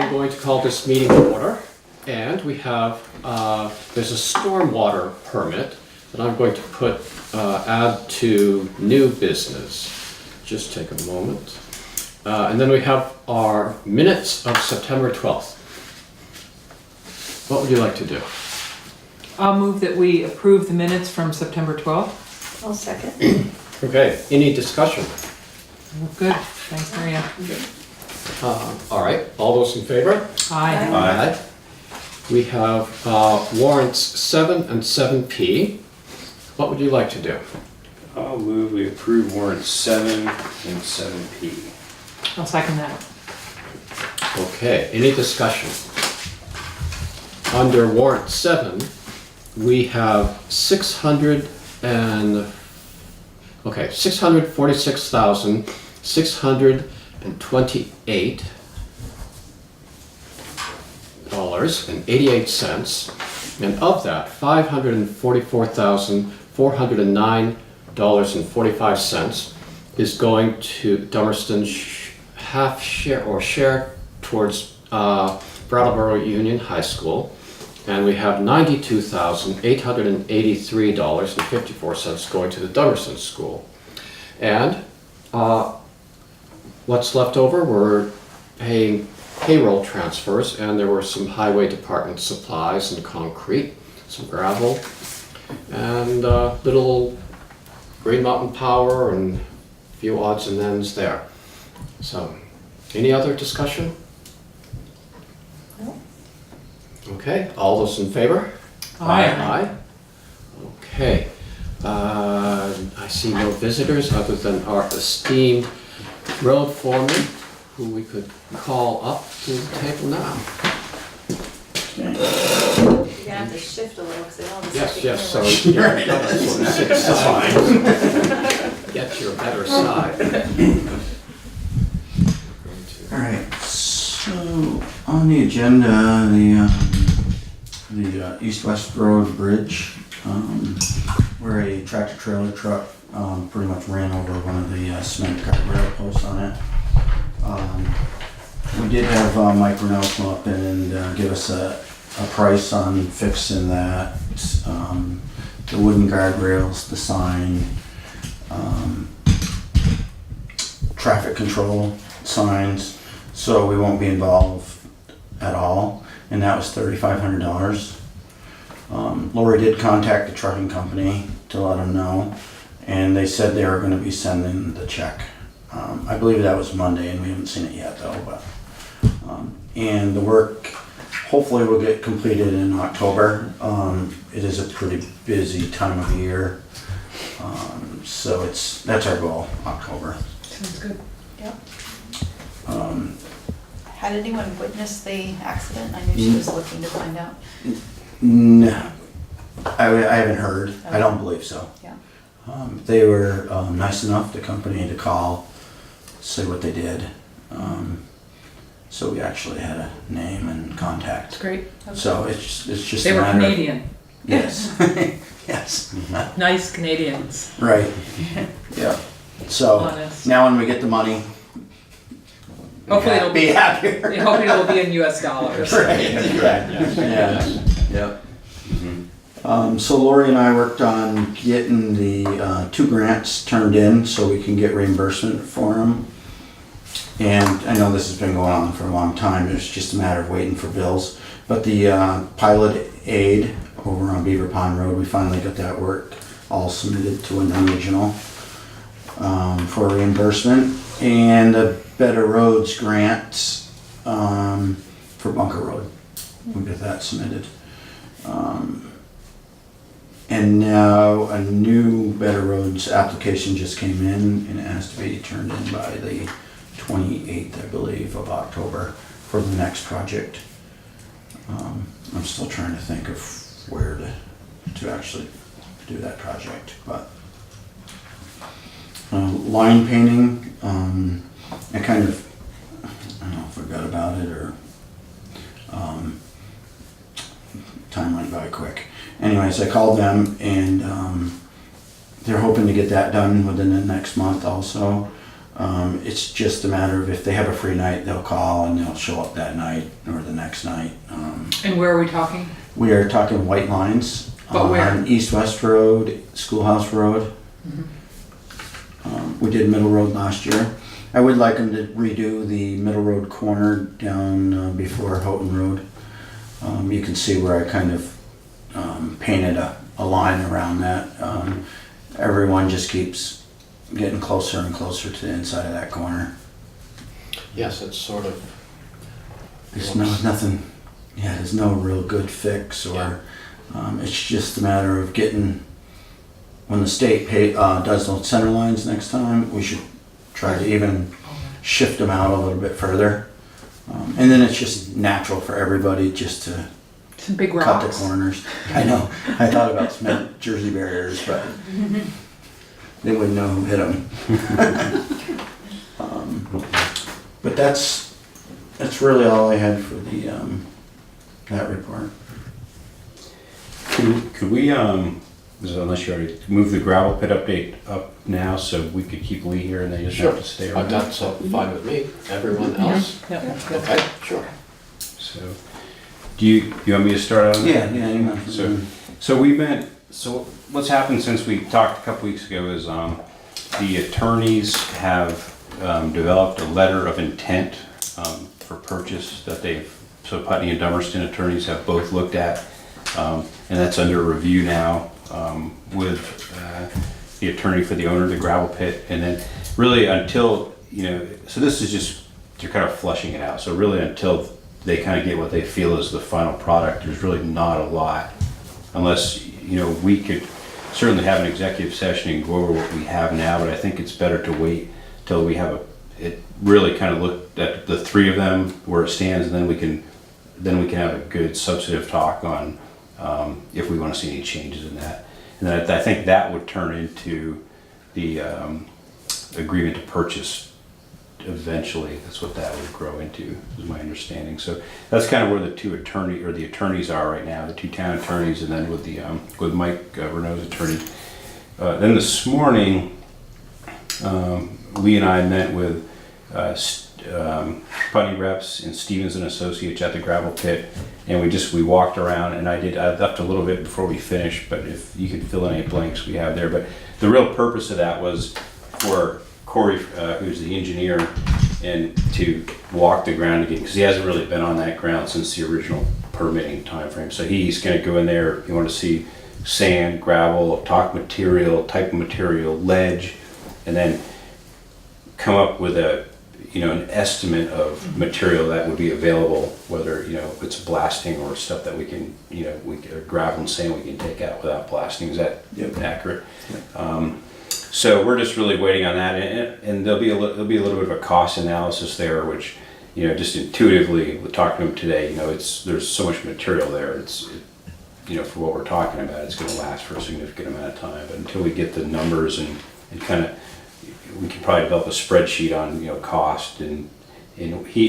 I'm going to call this meeting to order. And we have, there's a stormwater permit that I'm going to put, add to new business. Just take a moment. And then we have our minutes of September 12th. What would you like to do? I'll move that we approve the minutes from September 12th. I'll second. Okay, any discussion? Good, thanks, Maria. All right, all those in favor? Aye. Aye. We have warrants 7 and 7P. What would you like to do? I'll move we approve warrants 7 and 7P. I'll second that. Okay, any discussion? Under warrant 7, we have $646,628 $88, and of that, $544,409.45 is going to Dummerston half share or share towards Brattleboro Union High School, and we have $92,883.54 going to the Dummerston School. And what's left over, we're paying payroll transfers, and there were some highway department supplies and concrete, some gravel, and little Green Mountain Power and a few odds and ends there. So, any other discussion? No. Okay, all those in favor? Aye. Aye. Okay. I see no visitors other than our esteemed road foreman, who we could call up to the table now. You're gonna have to shift a little because they don't have to Yes, sit yes, so you're that's fine. Get your better side. All right, so on the agenda, the east-west road bridge, where a tractor trailer truck pretty much ran over one of the cement guardrail posts on it. We did have Mike Renewal come up and give us a price on fixing that, the wooden guardrails, the sign, traffic control signs, so we won't be involved at all, and that was $3,500. Lori did contact the trucking company to let them know, and they said they were going to be sending the check. I believe that was Monday, and we haven't seen it yet though, but and the work hopefully will get completed in October. It is a pretty busy time of year, so that's our goal, October. Sounds good. Yep. Had anyone witnessed the accident? I knew she was looking to find out. No, I haven't heard. I don't believe so. Yeah. They were nice enough, the company, to call, say what they did. So we actually had a name and contact. It's great. So it's just They a were matter Canadian. Yes. Yes. Nice Canadians. Right. Yeah. So Honest. now when we get the money, Hopefully it'll be happier. Hopefully it'll be in US dollars. Right. Yeah. Yep. So Lori and I worked on getting the 2 grants turned in so we can get reimbursement for them. And I know this has been going on for a long time. It's just a matter of waiting for bills. But the pilot aid over on Beaver Pond Road, we finally got that work all submitted to an original for reimbursement. And the Better Roads grant for Bunker Road, we got that submitted. And now a new Better Roads application just came in, and it has to be turned in by the 28th, I believe, of October for the next project. I'm still trying to think of where to actually do that project, but line painting, I kind of, I don't know, forgot about it, or time went by quick. Anyways, I called them, and they're hoping to get that done within the next month also. It's just a matter of if they have a free night, they'll call and they'll show up that night or the next night. And where are we talking? We are talking white lines. But where? On East-West Road, Schoolhouse Road. We did Middle Road last year. I would like them to redo the Middle Road corner down before Houghton Road. You can see where I kind of painted a line around that. Everyone just keeps getting closer and closer to the inside of that corner. Yes, it's sort of. There's nothing, yeah, there's no real good fix, or it's just a matter of getting, when the state does those center lines next time, we should try to even shift them out a little bit further. And then it's just natural for everybody just to Some big cut the rocks. corners. I know, I thought about cement Jersey barriers, but they wouldn't know who hit them. But that's really all I had for the that report. Could we, unless you already moved the gravel pit update up now, so we could keep Lee here and they just have to stay around? That's fine with me. Everyone else? Yeah. Okay, sure. So, do you want me to start on that? Yeah, you know. So what's happened since we talked a couple weeks ago is the attorneys have developed a letter of intent for purchase that so Putney and Dummerston attorneys have both looked at, and that's under review now with the attorney for the owner of the gravel pit. And then really until, so this is just, they're kind of flushing it out. So really until they kind of get what they feel is the final product, there's really not a lot, unless, we could certainly have an executive session and go over what we have now, but I think it's better to wait till we have it really kind of look at the three of them where it stands, and then we can have a good substantive talk on if we want to see any changes in that. And then I think that would turn into the agreement to purchase eventually. That's what that would grow into, is my understanding. So that's kind of where the attorneys are right now, the two town attorneys, and then with Mike Renault's attorney. Then this morning, Lee and I met with Putney reps and Stevens and Associates at the gravel pit, and we walked around, and I left a little bit before we finished, but if you could fill in any blanks we have there. But the real purpose of that was for Corey, who's the engineer, and to walk the ground again, because he hasn't really been on that ground since the original permitting timeframe. So he's going to go in there. You want to see sand, gravel, type of material, ledge, and then come up with an estimate of material that would be available, whether it's blasting or stuff that we can or gravel and sand we can take out without blasting. Is that accurate? Yep. So we're just really waiting on that, and there'll be a little bit of a cost analysis there, which just intuitively, we're talking to him today. There's so much material there. It's for what we're talking about, it's going to last for a significant amount of time. But until we get the numbers and kind of, we can probably develop a spreadsheet on cost, and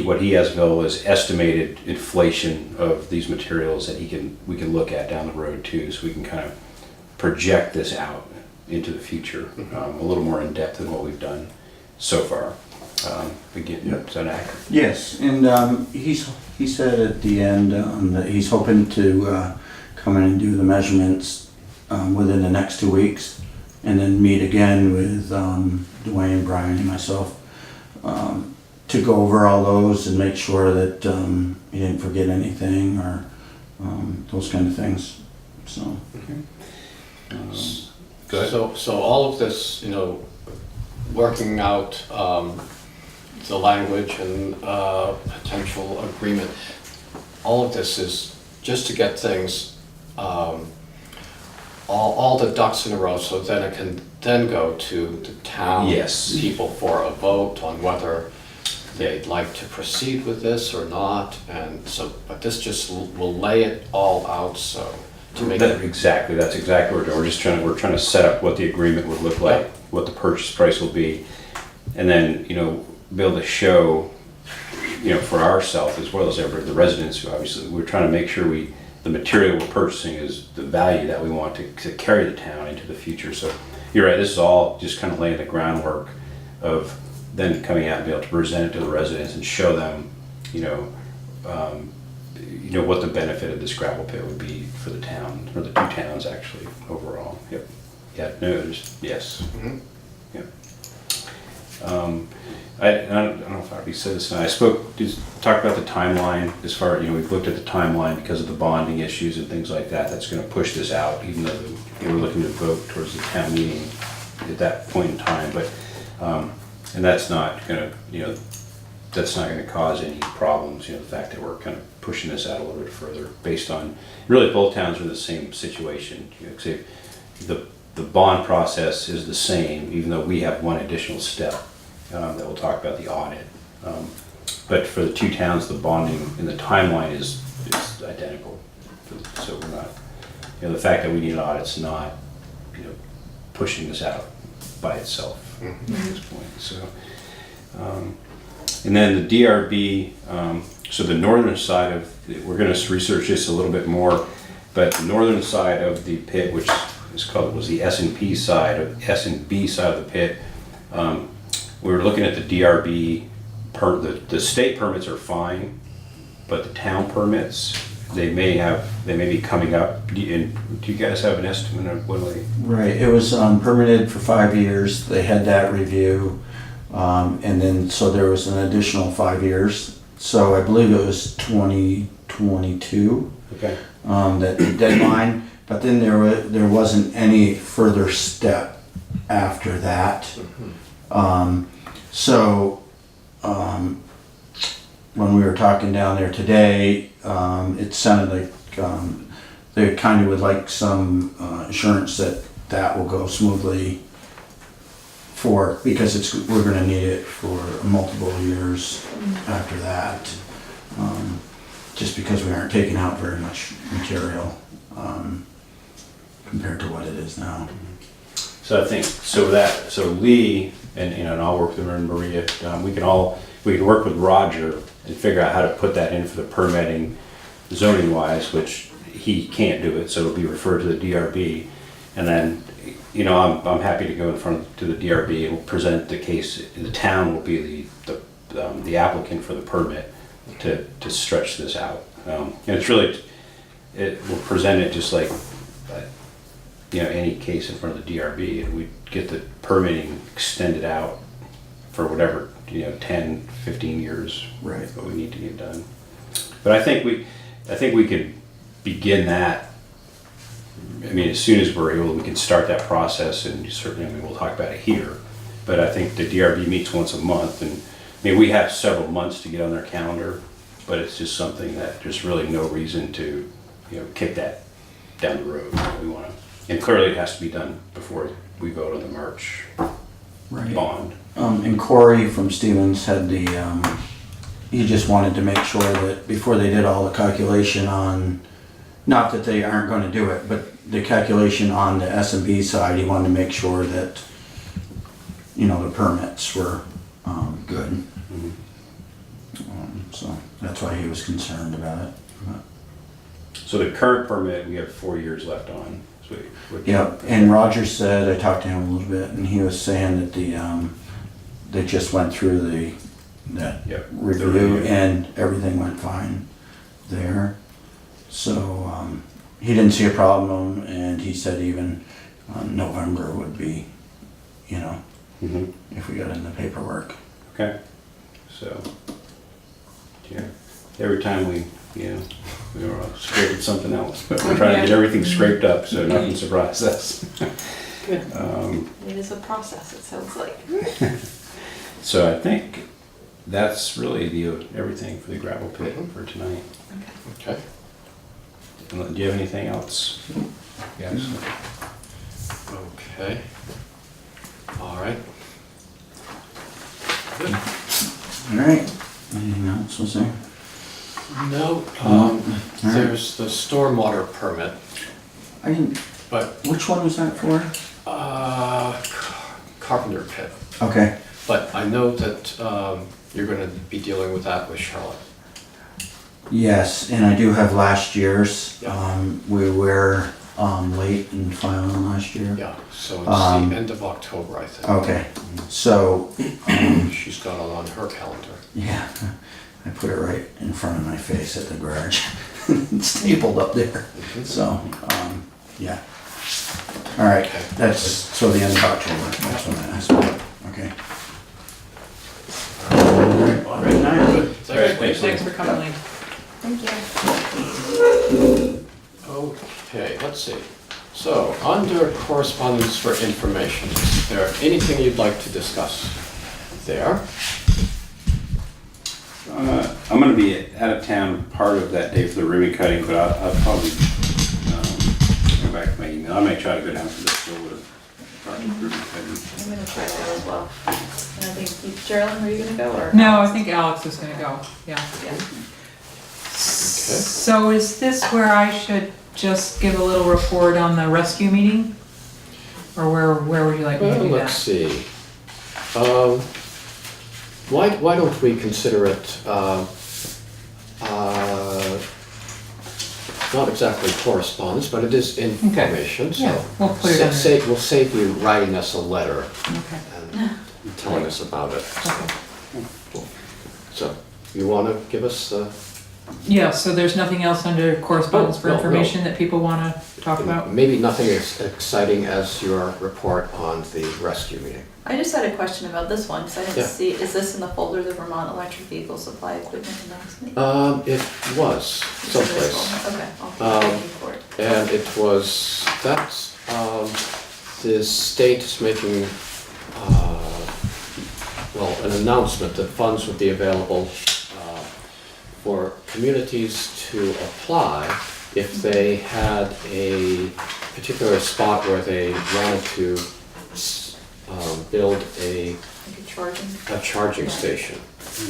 what he has available is estimated inflation of these materials that we can look at down the road too, so we can kind of project this out into the future a little more in depth than what we've done so far. Again, is that accurate? Yes, and he said at the end that he's hoping to come in and do the measurements within the next 2 weeks, and then meet again with Dwayne, Brian, and myself to go over all those and make sure that he didn't forget anything or those kind of things. So. Okay. So all of this, working out the language and potential agreement, all of this is just to get things, all the ducks in a row, so then it can then go to the town people for a vote on whether they'd like to proceed with this or not. And so, but this just will lay it all out, so to make it exactly. That's exactly what we're doing. We're trying to set up what the agreement would look like, what the purchase price will be, and then be able to show, for ourselves as well as the residents who obviously we're trying to make sure the material we're purchasing is the value that we want to carry the town into the future. So you're right. This is all just kind of laying the groundwork of then coming out and be able to present it to the residents and show them, what the benefit of this gravel pit would be for the town, or the 2 towns actually, overall. Yep. Yeah, no, yes. Mhm. Yep. I don't know if I already said this, and I talked about the timeline as far, we've looked at the timeline because of the bonding issues and things like that. That's gonna push this out, even though we're looking to vote towards the town meeting at that point in time, but, and that's not gonna cause any problems, the fact that we're kind of pushing this out a little bit further based on, really both towns are in the same situation. The bond process is the same, even though we have one additional step that we'll talk about, the audit. But for the 2 towns, the bonding and the timeline is identical. So we're not, the fact that we need an audit's not, pushing this out by itself at this point. So, and then the DRB, so the northern side of, we're going to research this a little bit more, but the northern side of the pit, which was the S&B side of the pit. We were looking at the DRB, the state permits are fine, but the town permits, they may be coming up. Do you guys have an estimate of when we? Right, it was permitted for 5 years. They had that review, and then so there was an additional 5 years. So I believe it was 2022. Okay. That the deadline. But then there wasn't any further step after that. When we were talking down there today, it sounded like they kind of would like some assurance that will go smoothly because we're going to need it for multiple years after that. Just because we aren't taking out very much material. Compared to what it is now. So I think, so Lee, and I'll work with him and Maria, we can work with Roger and figure out how to put that in for the permitting zoning wise, which he can't do it, so it'll be referred to the DRB. And then, I'm happy to go in front to the DRB and we'll present the case. The town will be the applicant for the permit to stretch this out. And it's really, we'll present it just like, any case in front of the DRB, and we get the permitting extended out for whatever, 10, 15 years. Right. What we need to get done. But I think we could begin that. As soon as we're able, we can start that process, and certainly, we'll talk about it here. But I think the DRB meets once a month, and we have several months to get on their calendar, but it's just something that there's really no reason to, kick that down the road. We want to. And clearly it has to be done before we vote on the March bond. And Corey from Stevens had he just wanted to make sure that before they did all the calculation on, not that they aren't going to do it, but the calculation on the S&B side, he wanted to make sure that, the permits were good. So that's why he was concerned about it. So the current permit, we have 4 years left on. Yeah, and Roger said, I talked to him a little bit, and he was saying that they just went through that review and everything went fine there. So he didn't see a problem, and he said even November would be, if we got in the paperwork. Okay. So, every time we were scraping something else, but we're trying to get everything scraped up, so nothing surprises us. Good. It is a process, it sounds like. So I think that's really everything for the gravel pit for tonight. Okay. Do you have anything else? Yes. Okay. All right. Good. All right. Anything else, was there? No, there's the stormwater permit, I didn't. but Which one was that for? Carpenter Pit. Okay. But I know that you're going to be dealing with that with Charlotte. Yes, and I do have last year's. Yeah. We were late in filing last year. Yeah, so it's Um, the end of October, I think. Okay, so, She's got it on her calendar. yeah, I put it right in front of my face at the garage, stapled up there. So, yeah. All right, Okay. that's, so the end of October, that's what I asked. Okay. Good night. Good. Thanks for coming, Lee. Thank you. Okay, let's see. So, under correspondence for information, is there anything you'd like to discuss there? I'm gonna be out of town part of that day for the ribbon cutting, but I'll probably, go back to my email. I may try to go down to the store with ribbon cutting. I'm gonna try to go as well. And I think, Geraldine, were you gonna go or? No, I think Alex is gonna go, yeah. Yeah. So is this where I should just give a little report on the rescue meeting? Or where would you like me to Well, do let's that? see. Why don't we consider it, not exactly correspondence, but it is information, so. Yeah, we'll put it under. We'll save you writing us a letter Okay, and telling us about it. okay. So, you wanna give us the? Yeah, so there's nothing else under correspondence Oh, for no, information that people wanna talk about? Maybe nothing as exciting as your report on the rescue meeting. I just had a question about this one, because I Yeah. didn't see, is this in the folder, the Vermont Electric Vehicle Supply Equipment Announcement? It was It's in this someplace. folder. Okay, I'll keep looking for it. And it was, that's, the state is making, well, an announcement that funds would be available for communities to apply if they had a particular spot where they wanted to build Like a charging. a charging station.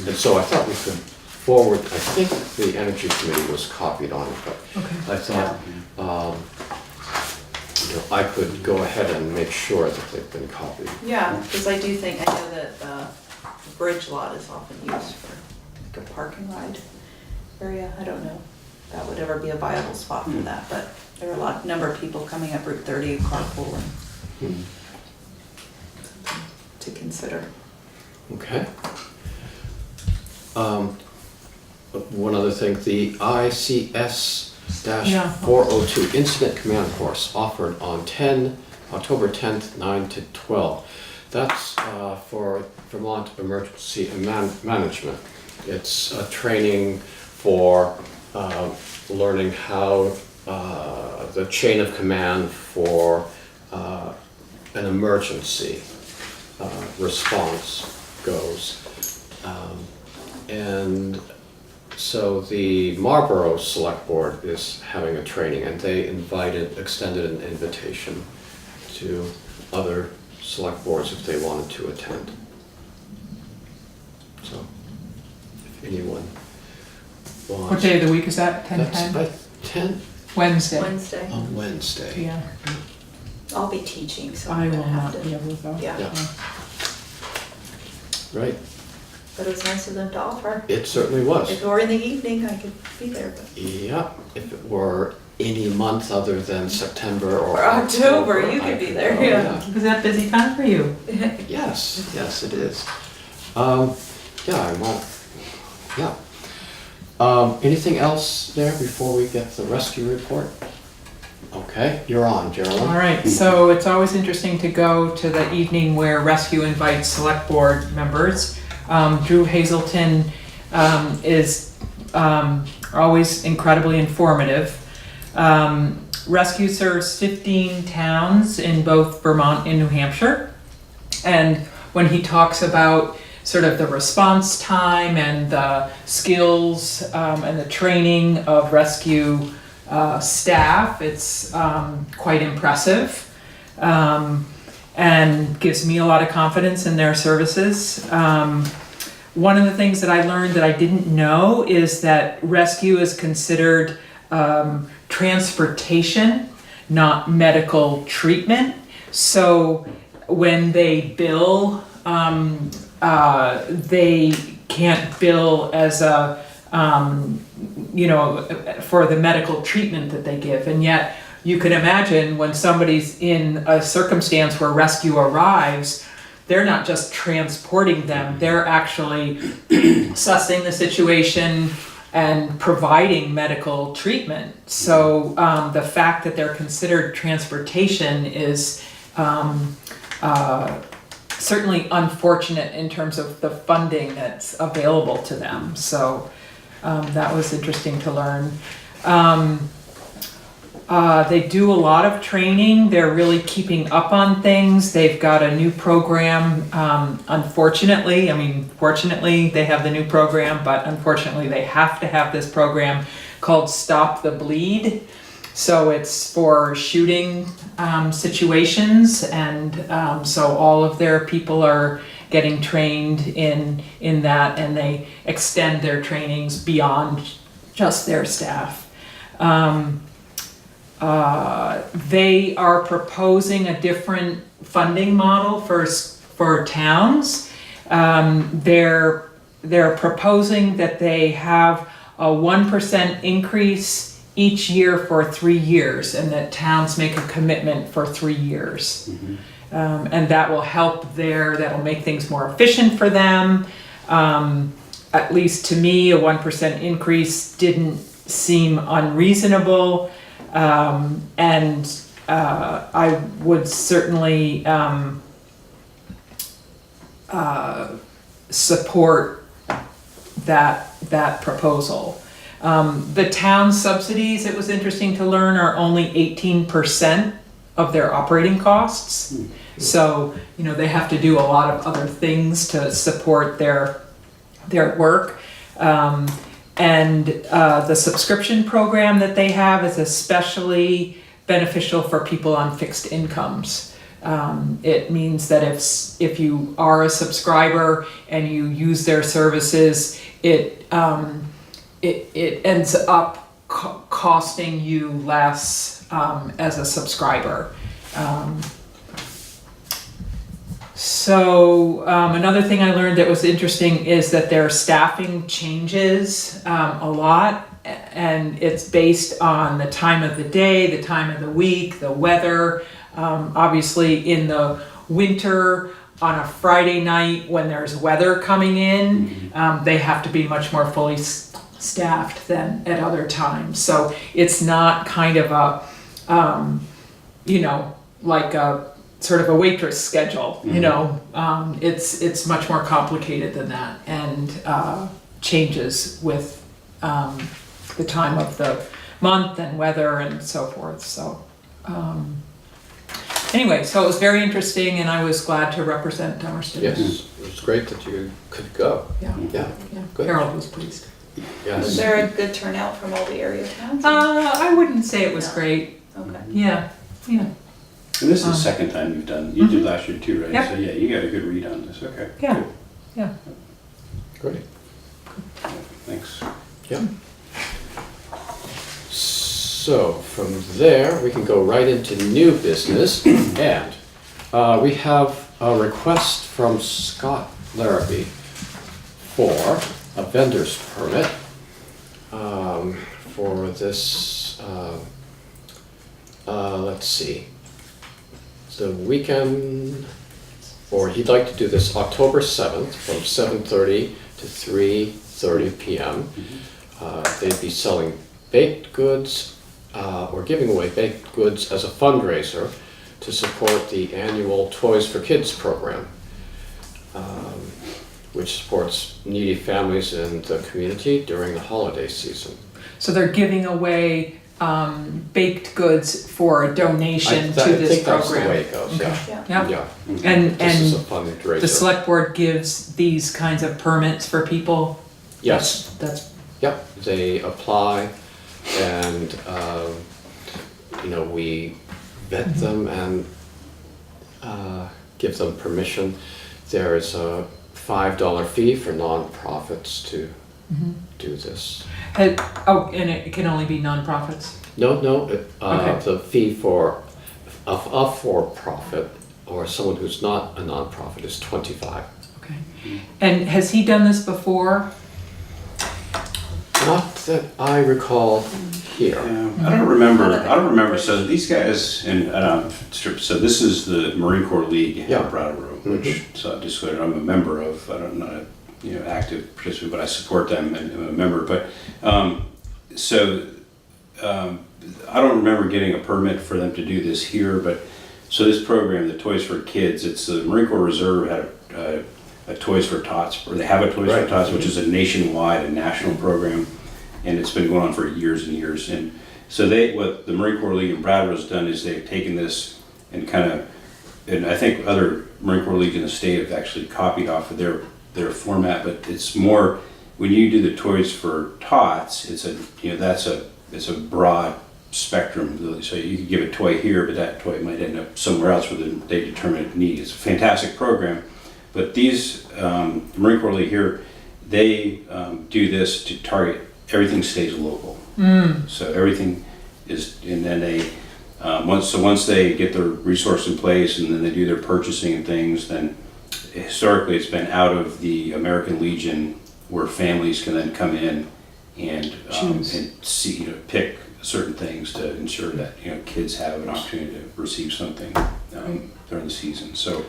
And so I thought we could forward, I think the Energy Committee was copied on it, but Okay. I thought, you know, I could go ahead and make sure that they've been copied. Yeah, because I do think, I know that the bridge lot is often used for like a parking ride area. I don't know if that would ever be a viable spot for that, but there are a number of people coming up Route 30 carpool and Hmm. to consider. Okay. One other thing, the ICS-402 Incident Command Course offered on October 10th, 9 to 12. That's for Vermont Emergency Management. It's a training for learning how the chain of command for an emergency response goes. And so the Marlboro Select Board is having a training, and they extended an invitation to other select boards if they wanted to attend. So, if anyone wants. What day of the week is that, 10, That's 10? by 10 Wednesday? Wednesday. on Wednesday. Yeah, I'll be teaching, so I I'm will gonna have not be to. able to go. Yeah, Yeah. Right, but it was nice of them to offer. it certainly was. If it were in the evening, I could be there, but. Yeah, if it were any month other than September or Or October, you I could be could there, go, yeah. Was that busy time for you? Yes, yes, it is. Yeah, I won't, yeah. Anything else there before we get the rescue report? Okay, you're on, All Geraldine. right, so it's always interesting to go to the evening where rescue invites select board members. Drew Hazelton is always incredibly informative. Rescue serves 15 towns in both Vermont and New Hampshire. And when he talks about sort of the response time and the skills and the training of rescue staff, it's quite impressive and gives me a lot of confidence in their services. One of the things that I learned that I didn't know is that rescue is considered transportation, not medical treatment. So when they bill, they can't bill as a, for the medical treatment that they give. And yet you can imagine when somebody's in a circumstance where rescue arrives, they're not just transporting them, they're actually sussing the situation and providing medical treatment. So the fact that they're considered transportation is certainly unfortunate in terms of the funding that's available to them. So that was interesting to learn. They do a lot of training. They're really keeping up on things. They've got a new program. Unfortunately, I mean, fortunately, they have the new program, but unfortunately, they have to have this program called Stop the Bleed. So it's for shooting situations, and so all of their people are getting trained in that, and they extend their trainings beyond just their staff. They are proposing a different funding model for towns. They're proposing that they have a 1% increase each year for 3 years, and that towns make a commitment for 3 years. And that will help that'll make things more efficient for them. At least to me, a 1% increase didn't seem unreasonable. And I would certainly support that proposal. The town subsidies, it was interesting to learn, are only 18% of their operating costs. So, they have to do a lot of other things to support their work. And the subscription program that they have is especially beneficial for people on fixed incomes. It means that if you are a subscriber and you use their services, it ends up costing you less as a subscriber. So another thing I learned that was interesting is that their staffing changes a lot, and it's based on the time of the day, the time of the week, the weather. Obviously in the winter, on a Friday night when there's weather coming in, they have to be much more fully staffed than at other times. So it's not kind of a, like a sort of a waitress schedule, it's much more complicated than that, and changes with the time of the month and weather and so forth. So anyway, so it was very interesting, and I was glad to represent Dummerston. Yes, it was great that you could go. Yeah. Good. Harold was pleased. Yes. Was there a good turnout from all the area towns? I wouldn't say it was No. great. Okay. Yeah. And this is the second time you've done, you did last year too, right? Yep. So yeah, you got a good read on this, okay. Yeah. Good. Yeah. Great. Thanks. Yeah. So from there, we can go right into new business, and we have a request from Scott Larrabee for a vendor's permit for this, let's see, the weekend, or he'd like to do this October 7th from 7:30 to 3:30 p.m. They'd be selling baked goods or giving away baked goods as a fundraiser to support the annual Toys for Kids program, which supports needy families in the community during the holiday season. So they're giving away baked goods for a donation to I this think that's the program. way it goes, Okay. Yeah. Yeah. Yeah. And This is a the fundraiser. select board gives these kinds of permits for people? Yes, That's, yep, they apply, and, we vet them and give them permission. There is a $5 fee for nonprofits to do this. and it can only be nonprofits? No, Okay. the fee for a for-profit or someone who's not a nonprofit is $25. Okay. And has he done this before? Not that I recall. here. I don't remember. So these guys, so this is the Marine Corps League Yeah. in Brattleboro, which so just what I'm a member of. I'm not a active participant, but I support them and I'm a member. But I don't remember getting a permit for them to do this here. But so this program, the Toys for Kids, it's the Marine Corps Reserve had a Toys for Tots, or they have a Toys for Tots, which is a nationwide and national program. And it's been going on for years and years. And so what the Marine Corps League in Brattleboro has done is they've taken this and and I think other Marine Corps Leagues in the state have actually copied off of their format, but it's more, when you do the Toys for Tots, it's a broad spectrum. So you could give a toy here, but that toy might end up somewhere else where they determine it need. It's a fantastic program. But these, Marine Corps League here, they do this to target, everything stays local. So everything is, and then they, once they get their resource in place and then they do their purchasing and things, then historically it's been out of the American Legion where families can then come in and see, pick certain things to ensure that, kids have an opportunity to receive something during the season. So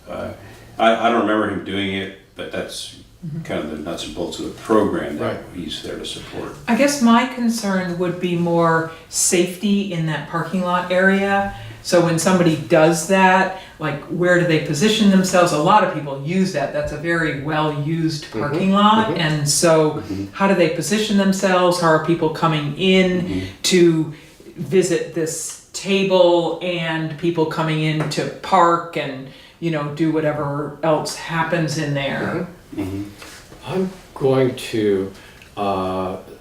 I don't remember him doing it, but that's kind of the nuts and bolts of the program that he's there to support. I guess my concern would be more safety in that parking lot area. So when somebody does that, like where do they position themselves? A lot of people use that. That's a very well-used parking lot. And so how do they position themselves? How are people coming in to visit this table and people coming in to park and, do whatever else happens in there? I'm going to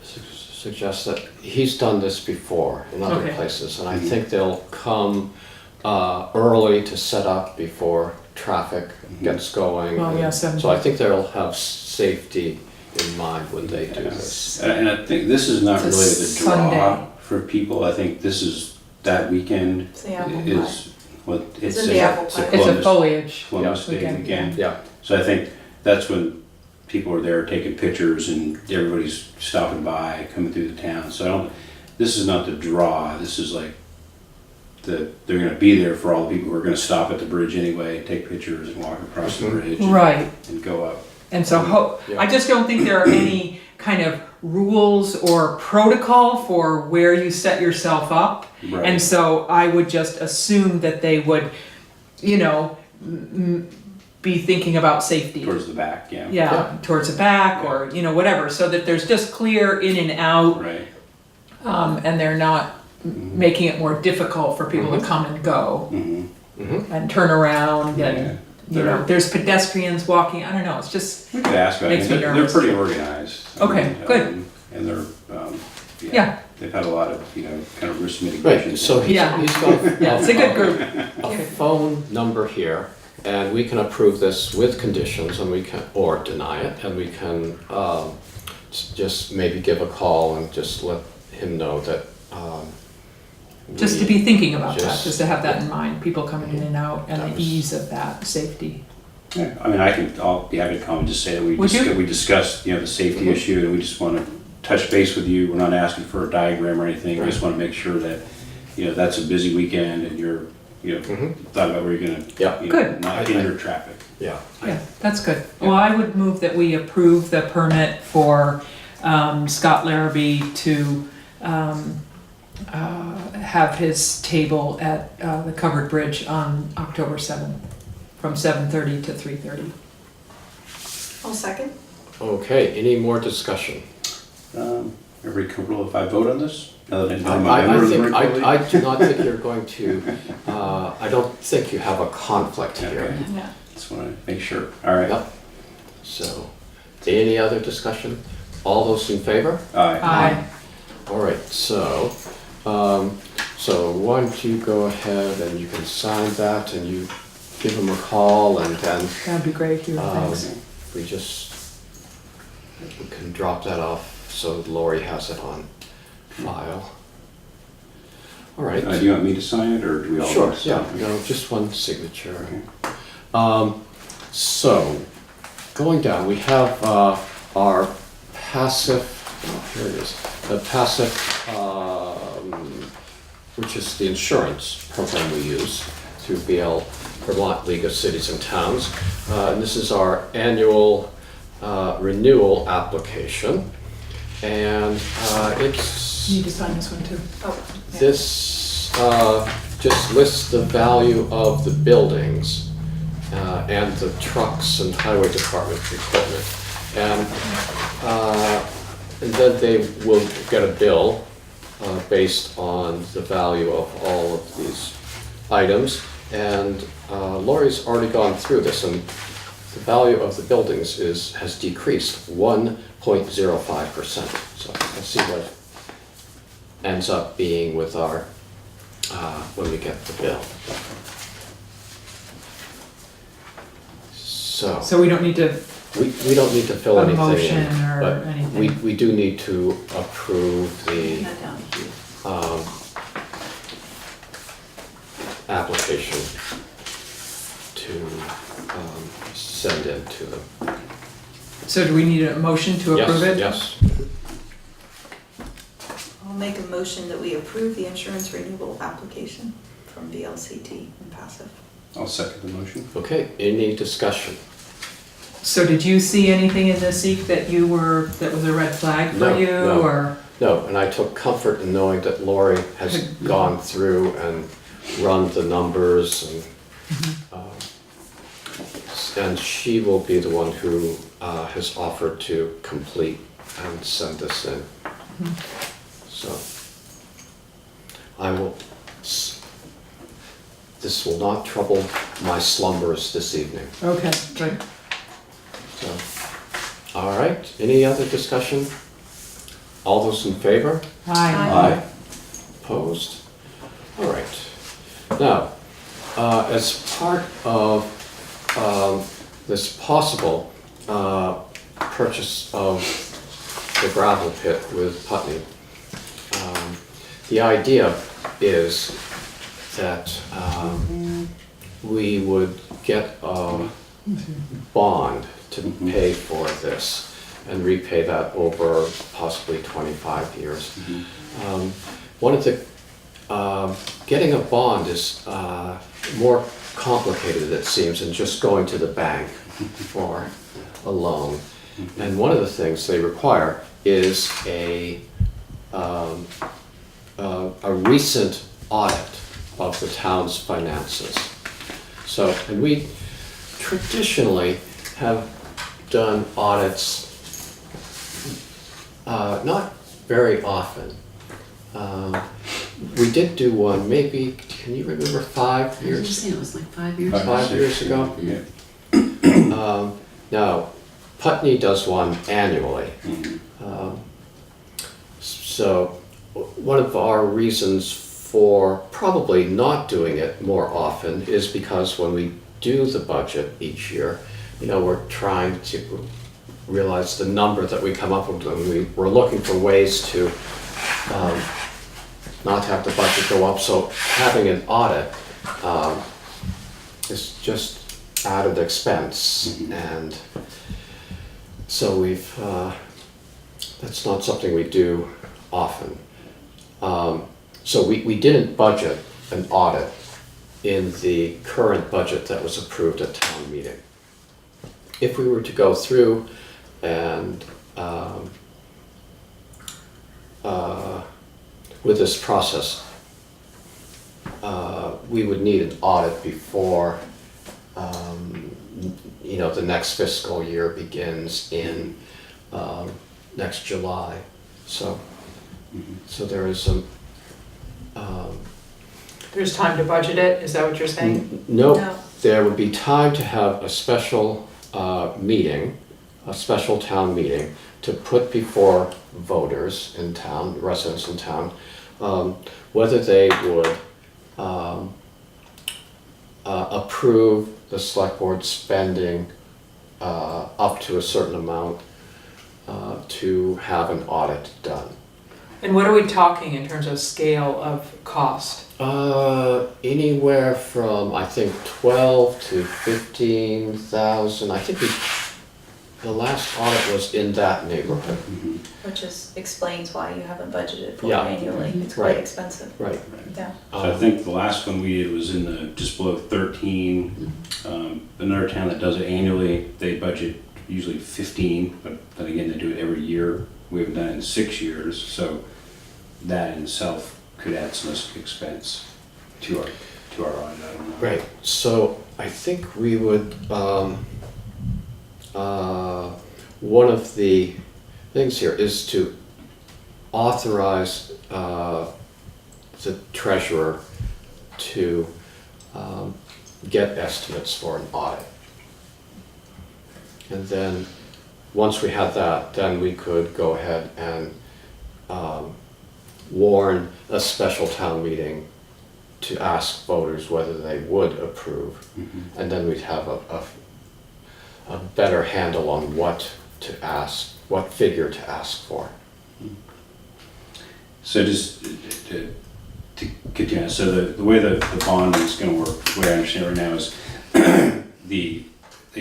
suggest that he's done this before in other places, and I think they'll come early to set up before traffic gets going. Well, yeah, so I think they'll have safety in mind when they do this. And I think this is not It's a really the draw Sunday. for people. I think this is that weekend It's the apple is what It's in the apple pie. It's a foliage Columbus Day weekend. weekend. Yeah. So I think that's when people are there taking pictures and everybody's stopping by, coming through the town. So this is not the draw. This is like they're going to be there for all the people who are going to stop at the bridge anyway, take pictures and walk across the bridge and go up. And so I just don't think there are any kind of rules or protocol for where you set yourself up. Right. And so I would just assume that they would, be thinking about safety. Towards the back, Towards the back or, whatever, so that there's just clear in and out. Right. And they're not making it more difficult for people to come and go and turn around and, there's pedestrians walking. I don't know, it's just, We could ask about Makes it. me They're nervous. pretty organized. Okay, good. And they're, they've had a lot of, kind of risk mitigation. Right, so he's got it's a good group. a phone number here, and we can approve this with conditions, and we can, or deny it, and we can just maybe give a call and just let him know that. Just to be thinking about that, Just- just to have that in mind, people coming in and out and That the was- ease of that, safety. Yeah, I mean, I'll be happy to come and just say that we Would you? discussed, the safety issue, and we just want to touch base with you. We're not asking for a diagram or anything. We just want to make sure that, that's a busy weekend and you're, thought about where you're going to, Good. not hinder traffic. Yeah. Yeah, that's good. Well, I would move that we approve the permit for Scott Larrabee to have his table at the covered bridge on October 7th, from 7:30 to 3:30. I'll second. Okay, any more discussion? Everybody comfortable if I vote on this? Now that I'm a member of the Marine Corps League? I do not think you're going to, I don't think you have a conflict here. Okay. Yeah. Just want to make sure. All right. Yep. So, any other discussion? All those in favor? Aye. All right, so why don't you go ahead and you can sign that and you give him a call and then That'd be great, Hugh, thanks. we can drop that off so Lori has it on file. All right. Do you want me to sign it or do we all? Sure, want to sign it? just one signature. Okay. So, going down, we have our PACIF, here it is, PACIF, which is the insurance program we use through Vermont League of Cities and Towns. And this is our annual renewal application. And it's, You need to sign this one too. Oh, yeah. this just lists the value of the buildings and the trucks and highway department equipment. And then they will get a bill based on the value of all of these items. And Lori's already gone through this, and the value of the buildings has decreased 1.05%. So let's see what it ends up being with our when we get the bill. So we don't need to, We don't need to fill A anything motion in, or but anything. we do need to approve the Not down here. application to send in to them. so do we need a motion to approve it? Yes, I'll make a motion that we approve the insurance renewal application from VLCT and PACIF. I'll second the motion. okay, any discussion? So did you see anything in this, Zeke, that was a red flag for No, you, no. or? No, and I took comfort in knowing that Lori has gone through and run the numbers, and she will be the one who has offered to complete and send this in. So I will, this will not trouble my slumbers this evening. Okay, good. So, all right, any other discussion? All those in favor? Aye. Aye. Opposed? All right. Now, as part of this possible purchase of the gravel pit with Putney, the idea is that we would get a bond to pay for this and repay that over possibly 25 years. One of the, getting a bond is more complicated, it seems, than just going to the bank for a loan. And one of the things they require is a recent audit of the town's finances. So, and we traditionally have done audits not very often. We did do one, maybe, can you remember, 5 I was years? just saying, it was like 5 years. 5 years ago? Yeah. Now, Putney does one annually. So one of our reasons for probably not doing it more often is because when we do the budget each year, we're trying to realize the number that we come up with, and we're looking for ways to not have the budget go up. So having an audit is just added expense, and so that's not something we do often. So we didn't budget an audit in the current budget that was approved at town meeting. If we were to go through and with this process, we would need an audit before the next fiscal year begins in next July. So there is some. There's time to budget it, is that what you're saying? No, there would be time to have a special meeting, a special town meeting, to put before voters in town, residents in town, whether they would approve the select board spending up to a certain amount to have an audit done. And what are we talking in terms of scale of cost? Anywhere from, I think, 12 to 15,000. I think the last audit was in that neighborhood. Which explains why you haven't budgeted for it Yeah. annually. It's Right. quite expensive. Right. Yeah. So I think the last one we did was in the, just below 13. Another town that does it annually, they budget usually 15, but then again, they do it every year. We haven't done it in 6 years, so that in itself could add some expense to our audit, I don't know. Right, so I think we would, one of the things here is to authorize the treasurer to get estimates for an audit. And then, once we had that, then we could go ahead and warn a special town meeting to ask voters whether they would approve. And then we'd have a better handle on what to ask, what figure to ask for. So just to continue, so the way the bond is going to work, the way I understand it right now is they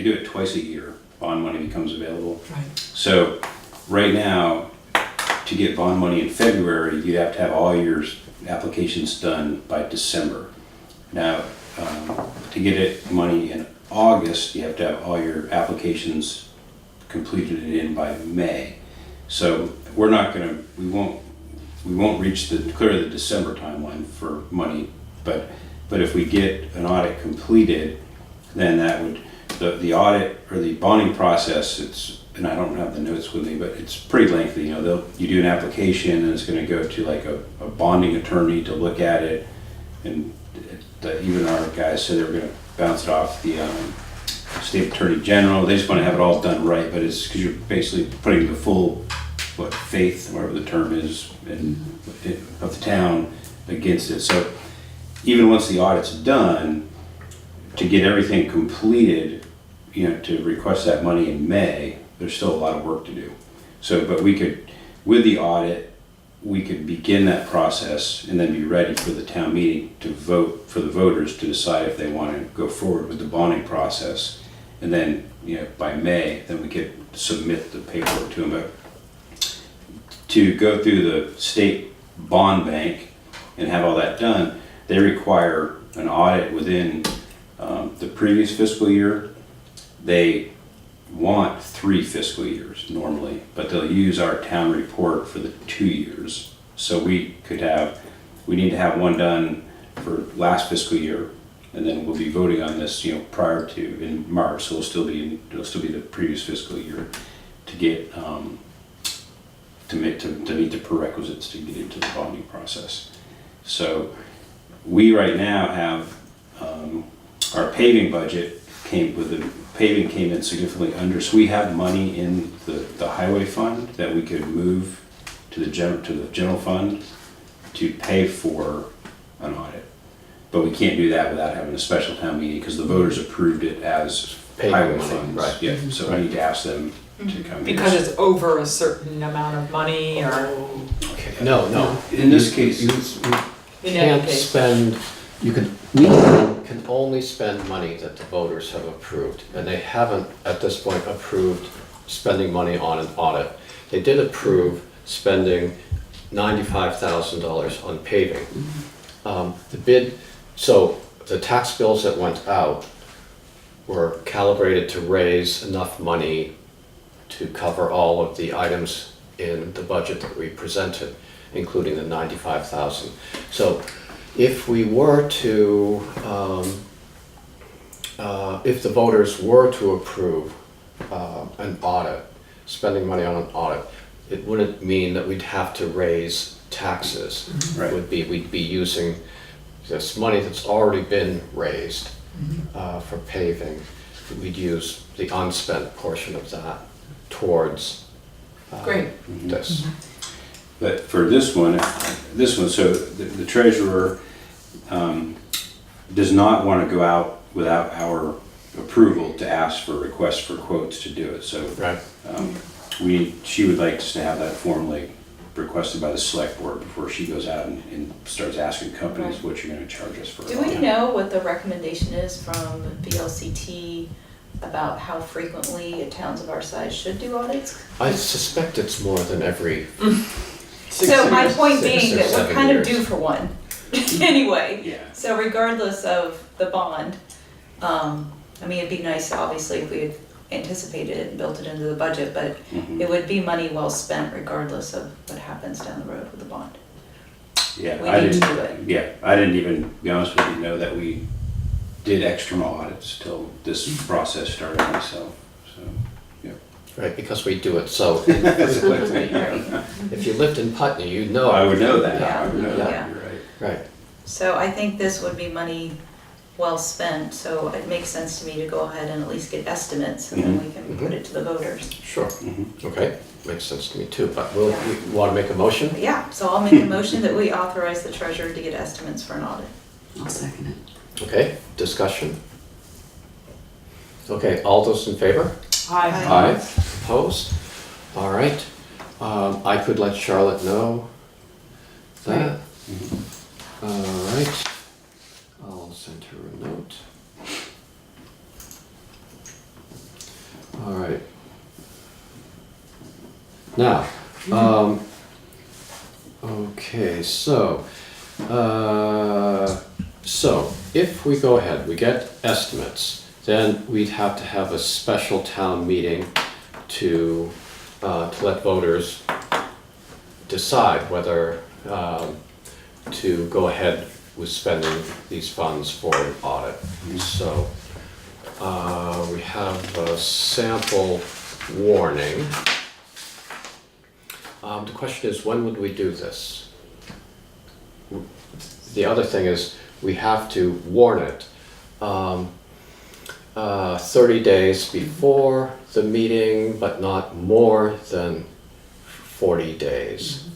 do it twice a year, bond money becomes available. Right. So right now, to get bond money in February, you'd have to have all your applications done by December. Now, to get it money in August, you have to have all your applications completed and in by May. So we're not going to, we won't reach clearly the December timeline for money, but if we get an audit completed, then that would, the audit or the bonding process, and I don't have the notes with me, but it's pretty lengthy. You know, you do an application and it's going to go to like a bonding attorney to look at it, and even our guys said they were going to bounce it off the state attorney general. They just want to have it all done right, but it's because you're basically putting the full faith, whatever the term is, of the town against it. So even once the audit's done, to get everything completed, you know, to request that money in May, there's still a lot of work to do. So, but we could, with the audit, we could begin that process and then be ready for the town meeting to vote, for the voters to decide if they want to go forward with the bonding process. And then, you know, by May, then we could submit the paperwork to them. But to go through the state bond bank and have all that done, they require an audit within the previous fiscal year. They want 3 fiscal years normally, but they'll use our town report for the 2 years. So we need to have one done for last fiscal year, and then we'll be voting on this, you know, prior to in March. So it'll still be the previous fiscal year to get to meet the prerequisites to get into the bonding process. So we right now have our paving budget came in significantly under, so we have money in the highway fund that we could move to the general fund to pay for an audit. But we can't do that without having a special town meeting because the voters approved it as Paving highway money, funds. right. Yeah, so we need to ask them to come. Because it's over a certain amount of money or, Okay. No. In this case, You in any can't case. spend, we can only spend money that the voters have approved. And they haven't, at this point, approved spending money on an audit. They did approve spending $95,000 on paving. So the tax bills that went out were calibrated to raise enough money to cover all of the items in the budget that we presented, including the $95,000. So if we were to, if the voters were to approve an audit, spending money on an audit, it wouldn't mean that we'd have to raise taxes. Right. We'd be using this money that's already been raised for paving. We'd use the unspent portion of that towards Great. this. but for this one, so the treasurer does not want to go out without our approval to ask for requests for quotes to do it. So Right. she would like us to have that formally requested by the select board before she goes out and starts asking companies Right. what you're going to charge us for. Do we know what the recommendation is from VLCT about how frequently towns of our size should do audits? I suspect it's more than every. So my point 6 being or that we're 7 kind of years. due for one, anyway. Yeah. So regardless of the bond, I mean, it'd be nice, obviously, if we had anticipated it and built it into the budget, but Mhm. it would be money well spent regardless of what happens down the road with the bond. Yeah, We I need to didn't, do it. yeah, I didn't even, to be honest with you, know that we did external audits till this process started myself, so, yeah. Right, because we do it so infrequently. If you lived in Putney, you'd know. I would know that, Yeah. I would know Yeah. that, you're right. Right, So I think this would be money well spent, so it makes sense to me to go ahead and at least get estimates, and then we can put it to the voters. sure. Mhm. Okay, makes sense to me too, but we Yeah. want to make a motion? But yeah, so I'll make a motion that we authorize the treasurer to get estimates for an audit. I'll second it. Okay, discussion? Okay, all those in favor? Aye. Aye. Opposed? All right. I could let Charlotte know that. All right. I'll send her a note. All right. Now, okay, so if we go ahead, we get estimates, then we'd have to have a special town meeting to let voters decide whether to go ahead with spending these funds for an audit. So we have a sample warning. The question is, when would we do this? The other thing is, we have to warn it 30 days before the meeting, but not more than 40 days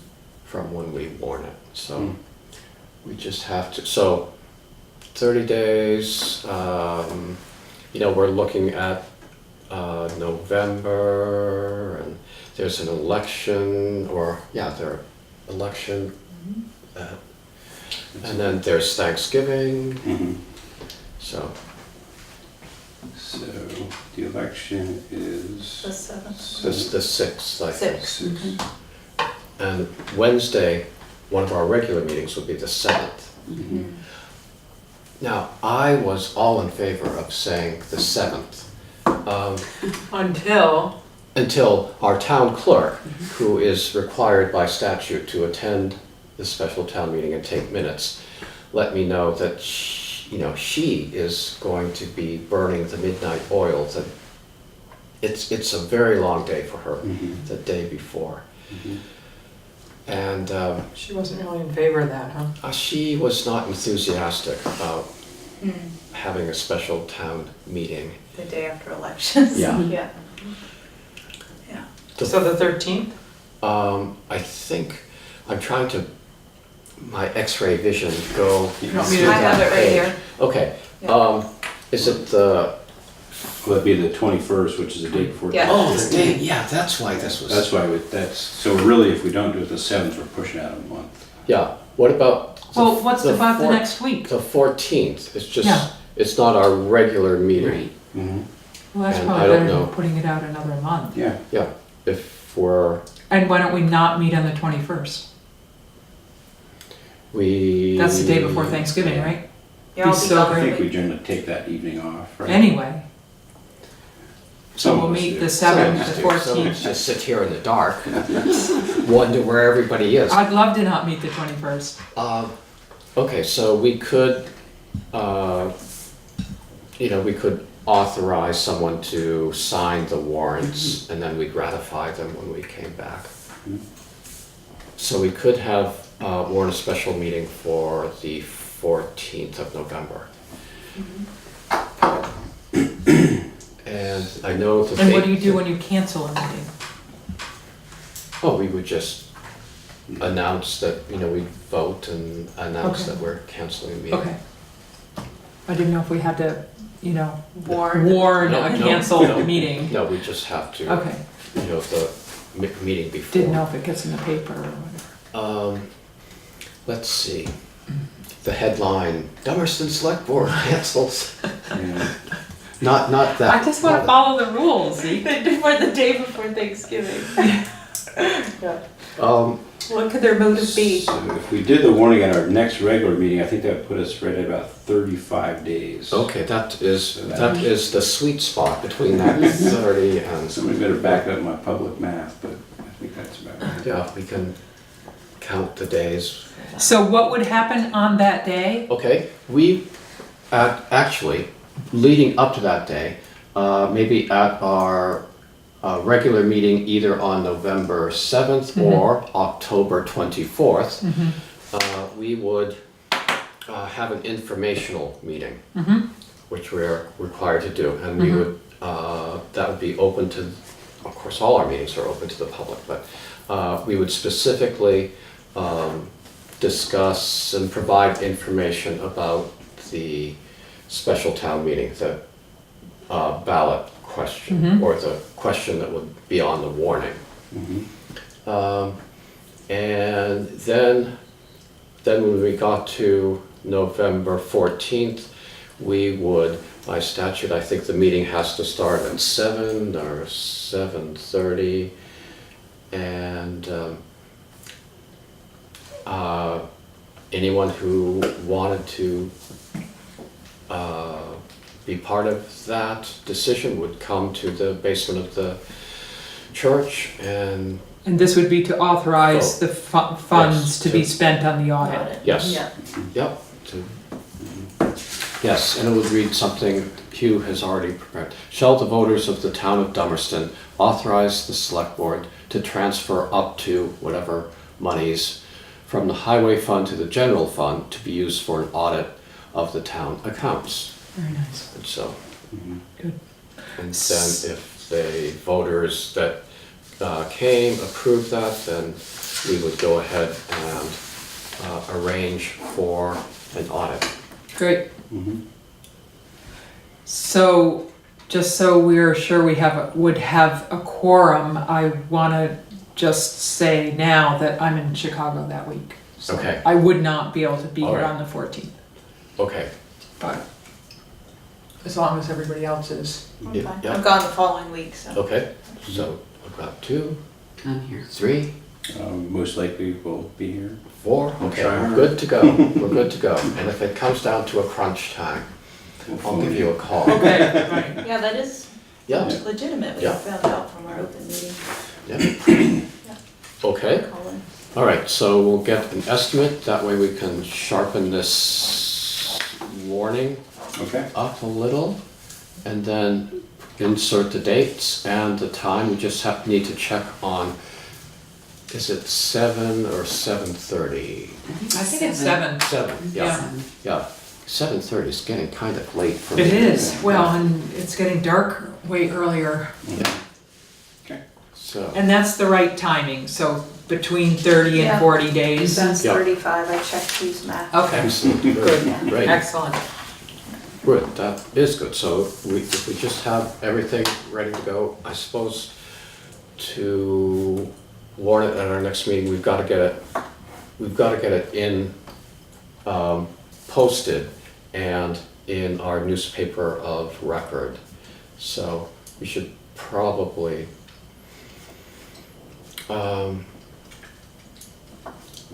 from when we warn it. So we just have to, so 30 days, we're looking at November, and there's an election, election, and then there's Thanksgiving, Mhm. so. So, the election The is. 7th. This is the 6th, I think. 6th. And Wednesday, one of our regular meetings would be the 7th. Mhm. Now, I was all in favor of saying the 7th, until our town clerk, who is required by statute to attend the special town meeting and take minutes, let me know that she is going to be burning the midnight oil. That it's a very long day for her, Mhm. the day before. Mhm. And She wasn't really in favor of that, huh? she was not enthusiastic about having a special town meeting. The day after elections. Yeah. Yeah. So the 13th? I think I'm trying to, my X-ray vision go. You want me through to- I have that it right page. here. Okay, Yeah. is it the, Well, that'd be the 21st, which is the day before. Yeah. oh, the day, yeah, that's why this was. That's why, so really, if we don't do it the 7th, we're pushing out a month. Yeah, what about? Well, what's about the four- next week? The 14th, it's just, Yeah. it's not our regular meeting. Mhm. Well, that's And probably I don't better know. than putting it out another month. Yeah, Yeah, if we're, And why don't we not meet on the 21st? That's the day before Thanksgiving, right? Yeah, I'll Be be so gone I for think the we generally take that evening off, right? Anyway, so Some we'll of us meet do. the some 7th, of us the do, some of us 14th. just sit here in the dark, wonder where everybody is. I'd love to not meet the 21st. Okay, so we could, we could authorize someone to sign the warrants, and then we'd ratify them when we came back. Mhm. So we could have warn a special meeting for the 14th of November. And I know the. And what do you do when you cancel a meeting? Oh, we would just announce that, we'd vote and announce Okay. that we're canceling the meeting. Okay. I didn't know if we had to, warn. warn No, a no, canceled no. meeting. No, we just have to, Okay, the meeting before. didn't know if it gets in the paper or whatever. Let's see. The headline, Dummerston Selectboard cancels. Yeah. Not that. I just want to follow the rules, Ethan. Before the day before Thanksgiving. Yeah. What could their motive be? So if we did the warning at our next regular meeting, I think that would put us right at about 35 days. Okay, that is the sweet spot between that 30 and, Somebody better back up my public math, but I think that's about right. yeah, we can count the days. So what would happen on that day? Okay, we, actually, leading up to that day, maybe at our regular meeting either on November 7th or October 24th, we would have an informational meeting, which we're required to do. And we would, that would be open to, of course, all our meetings are open to the public, but we would specifically discuss and provide information about the special town meeting, the ballot question, or the question that would be on the warning. And then when we got to November 14th, we would, by statute, I think the meeting has to start at 7 or 7:30, and anyone who wanted to be part of that decision would come to the basement of the church, and And this would be to authorize the funds Yes, to be to- spent on the audit. Audit. yes, Yeah. yep, yes, and it would read something Hugh has already prepared. Shall the voters of the town of Dummerston authorize the select board to transfer up to whatever monies from the highway fund to the general fund to be used for an audit of the town accounts? Very nice. And so, Good. and then if the voters that came approved that, then we would go ahead and arrange for an audit. Great. So, just so we're sure we would have a quorum, I want to just say now that I'm in Chicago that week. So Okay. I would not be able to be All here right. on the 14th, Okay. but as long as everybody else is. I'm Yeah, fine. yeah. I'm gone the following week, so. Okay, so we've got 2, I'm here. 3, Most likely we'll be here. 4, okay, Try. we're good to go, we're good to go. And if it comes down to a crunch time, I'll give you a call. Okay, right. Yeah, that is Yeah, legitimate, we Yeah. found out from our open meeting. yeah. Okay, Colin. all right, so we'll get an estimate, that way we can sharpen this warning Okay. up a little, and then insert the dates and the time. We just need to check on, is it 7 or 7:30? I think it's 7. 7, yeah, Seven. yeah. 7:30 is getting kind of late for me. It is. Well, and it's getting dark way earlier. Yeah. Okay. So, And that's the right timing, so between 30 and Yeah. 40 days. That's Yeah. 35, I checked these math. Okay, excellent, good, Good. great. excellent. Good, that is good. So if we just have everything ready to go, I suppose to warn it at our next meeting, we've got to get it in, posted and in our newspaper of record. So we should probably,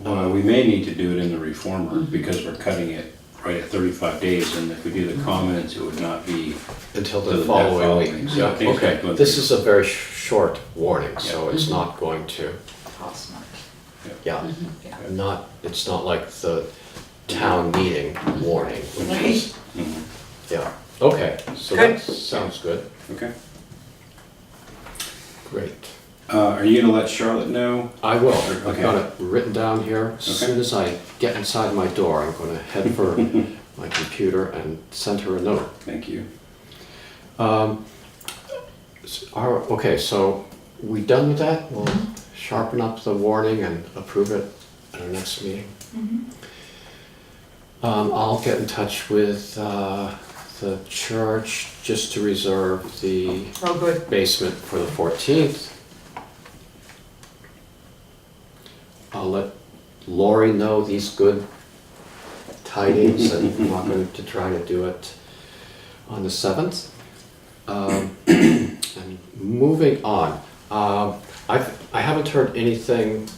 We may need to do it in the reformer because we're cutting it right at 35 days, and if we do the comments, it would not be. until To the the following following, week. so Yeah, things okay. like going This through. is a very short warning, so it's not going to, Cost much. yeah. Yeah. It's not like the town meeting warning, which is, Mhm. yeah. Okay, so Good. that sounds good. Okay. Great. Are you gonna let Charlotte know? I will. I've Okay. got it written down here. As Okay. soon as I get inside my door, I'm going to head for my computer and send her a note. Thank you. Okay, so we done with that? We'll sharpen up the warning and approve it at our next meeting. I'll get in touch with the church just to reserve the Oh, good. basement for the 14th. I'll let Lori know these good tidings, and I'm not going to try to do it on the 7th. And moving on, I haven't heard anything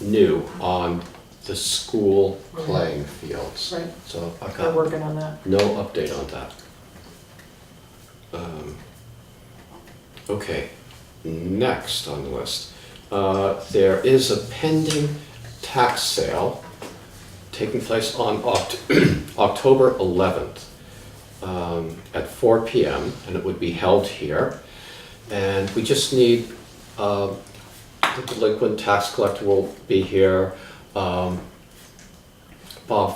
new on the school playing fields. Right. So I've They're got working on that. no update on that. Okay, next on the list, there is a pending tax sale taking place on October 11th at 4 p.m. and it would be held here. And we just need, the delinquent tax collector will be here, Bob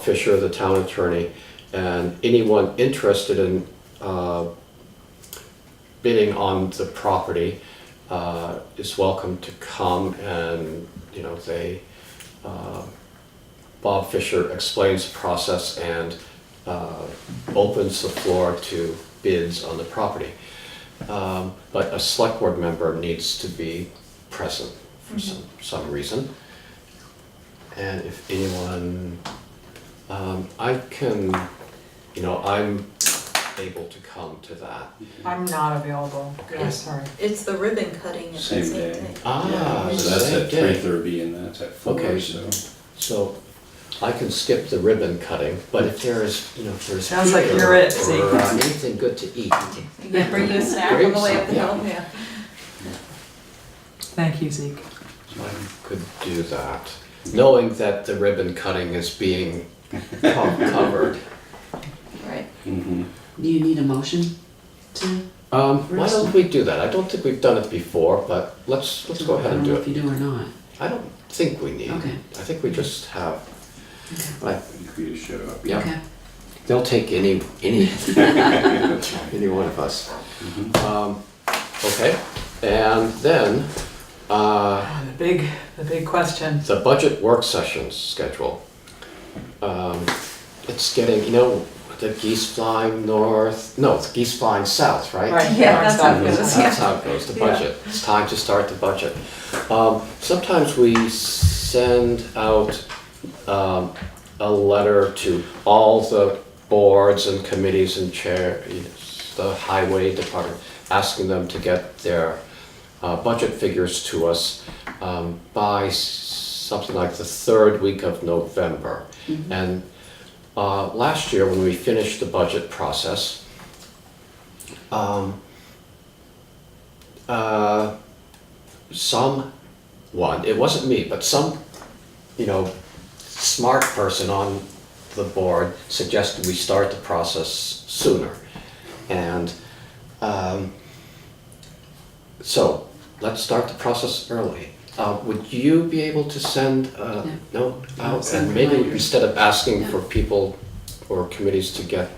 Fisher, the town attorney, and anyone interested in bidding on the property is welcome to come, and Bob Fisher explains the process and opens the floor to bids on the property. But a select board member needs to be present for some reason. And if anyone, I'm able to come to that. I'm not available. Okay. Yeah, sorry. It's the ribbon cutting at the Same same day. day. Ah, So that's same at day. 3:30 and that's at 4, Okay. So I can skip the ribbon cutting, but if there's Sounds like beer you're it, or see. anything good to eat. You gonna bring you a snack on the way up the hill? Yeah. Thank you, Zeke. So I could do that, knowing that the ribbon cutting is being covered. Right. Mhm. Do you need a motion to? Why don't we do that? I don't think we've done it before, but let's go ahead and do I don't know if it. you do or not. I don't think we need. Okay. I think we just have. I think we just show up. Yeah. Okay. They'll take any any one of us. Okay, and then The big question. the budget work sessions schedule. It's getting, the geese flying north, no, the geese flying south, right? Right. Yeah, that's how it North, goes. south. That's how it goes, the Yeah. budget. It's time to start the budget. Sometimes we send out a letter to all the boards and committees and the highway department, asking them to get their budget figures to us by something like the third week of November. And last year, when we finished the budget process, someone, it wasn't me, but some, smart person on the board suggested we start the process sooner. And so let's start the process early. Would you be able to send a note out, send and maybe reminders. instead of asking Yeah. for people or committees to get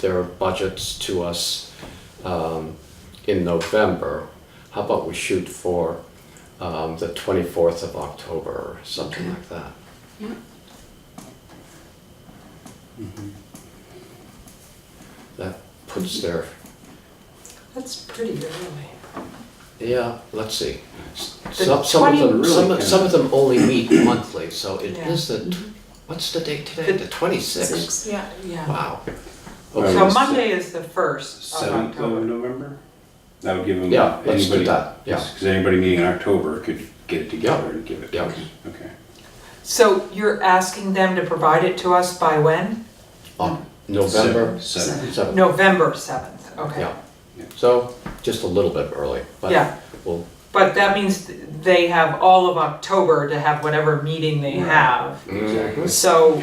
their budgets to us in November, how about we shoot for the 24th of October or something Okay. like that? Yeah. That puts their, That's pretty early. yeah, let's see. The Some of them only meet monthly, so it Yeah. is what's the date today? The 26th? 6. Yeah. Yeah. Wow. So Okay. Monday is the 1st of 7th of October. November? That would give them. Yeah, let's do that, yeah. Because anybody meeting in October could get it together and give it to Yeah. us. Okay. So you're asking them to provide it to us by when? November 7th. 7th. November 7th, okay. Yeah. So just a little bit early, but Yeah. we'll, But that means they have all of October to have whatever meeting they Right. have. Exactly. So,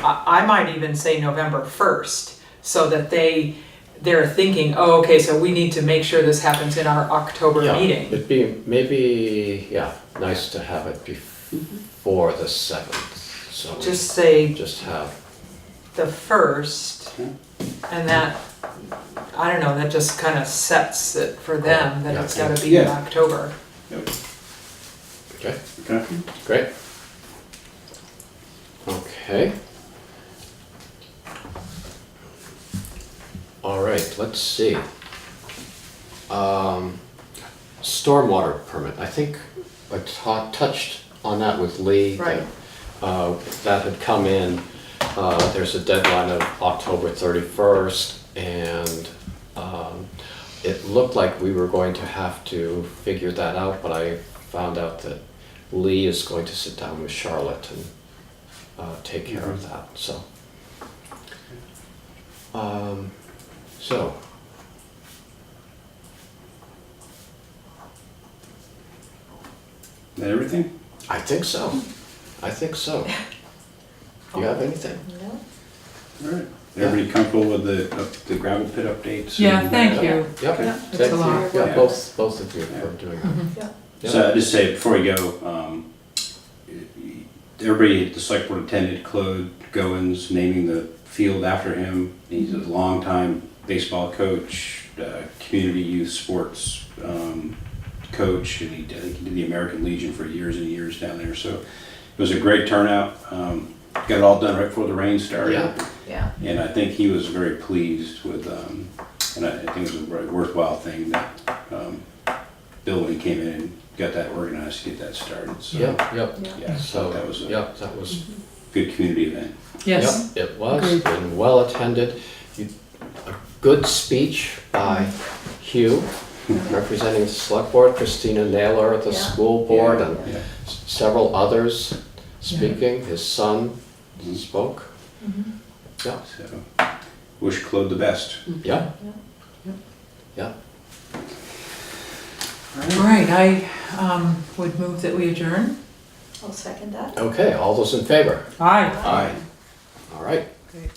I might even say November 1st, so that they're thinking, oh, okay, so we need to make sure this happens in our October yeah, meeting. it'd be maybe, nice to have it before the 7th, so we Just say just have, the 1st, and that, I don't know, that just kind of sets it for them, that it's gotta be in Yeah. October. Yep. okay, Okay. great. Okay. All right, let's see. Stormwater permit, I think I touched on that with Lee. Right. That had come in, there's a deadline of October 31st, and it looked like we were going to have to figure that out, but I found out that Lee is going to sit down with Charlotte and take care of that, so. So. Is that everything? I think so. I think so. You have anything? No? All right. Everybody comfortable with the gravel pit updates? Yeah, And, thank uh, you. Yep. Yeah. Thank It's a you. lot. Yeah, Yeah. both of you for doing that. Yeah. Yep. So I just say before we go, everybody at the select board attended Claude Goins naming the field after him. He's a longtime baseball coach, community youth sports coach, and I think he did the American Legion for years and years down there. So it was a great turnout. Got it all done right before the rain started. Yeah. Yeah. And I think he was very pleased with, and I think it was a very worthwhile thing that Bill, when he came in and got that organized, to get that started. So, Yep, yep. yeah, So, that was a yep, that was, good community event. Yes, yep, it was, Agreed. and well attended. A good speech by Hugh, representing the select board, Christina Naylor at the Yeah. school board, and Yeah. several others speaking. His son spoke. Yeah, So, wish Claude the best. yeah, yeah. all right, I would move that we adjourn. I'll second that. Okay, all those in favor? Aye. Aye. All right. Great.